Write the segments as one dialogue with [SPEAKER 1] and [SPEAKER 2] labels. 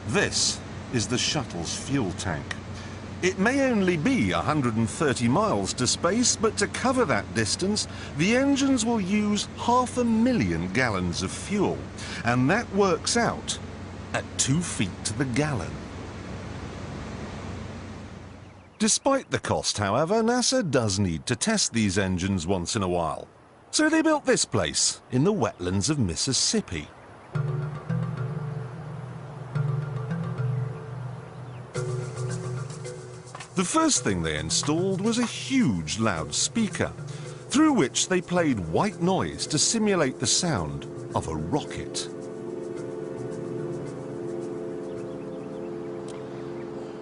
[SPEAKER 1] This is the shuttle's fuel tank. It may only be 130 miles to space, but to cover that distance, the engines will use 500,000 gallons of fuel, and that works out at 2 feet to the gallon. Despite the cost, however, NASA does need to test these engines once in a while. So they built this place in the wetlands of Mississippi. The first thing they installed was a huge loudspeaker, through which they played white noise to simulate the sound of a rocket.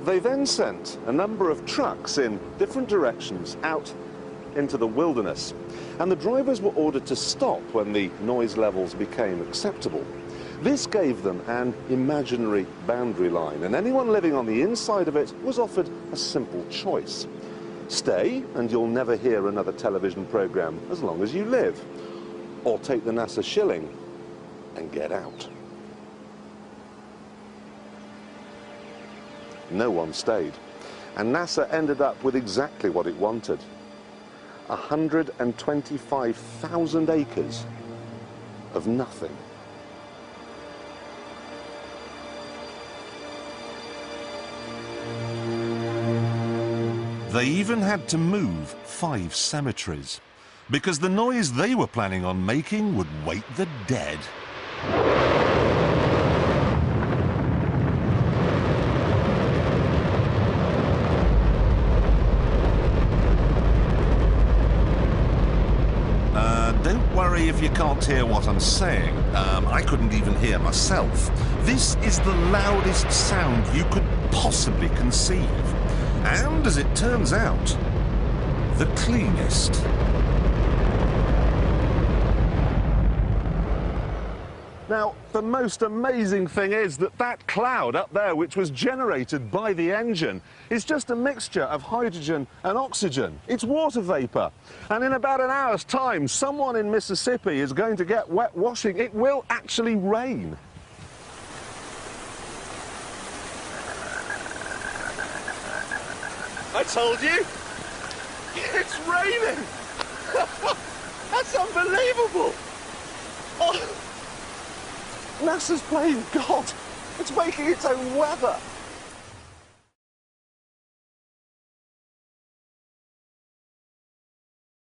[SPEAKER 1] They then sent a number of trucks in different directions out into the wilderness, and the drivers were ordered to stop when the noise levels became acceptable. This gave them an imaginary boundary line, and anyone living on the inside of it was offered a simple choice. Stay, and you'll never hear another television program as long as you live. Or take the NASA shilling and get out. No one stayed, and NASA ended up with exactly what it wanted. 125,000 acres of nothing. They even had to move 5 cemeteries, because the noise they were planning on making would wake the dead. Don't worry if you can't hear what I'm saying. I couldn't even hear myself. This is the loudest sound you could possibly conceive. And, as it turns out, the cleanest. Now, the most amazing thing is that that cloud up there, which was generated by the engine, is just a mixture of hydrogen and oxygen. It's water vapor. And in about an hour's time, someone in Mississippi is going to get wet washing. It will actually rain. I told you! It's raining! That's unbelievable! Oh, NASA's playing God. It's making its own weather.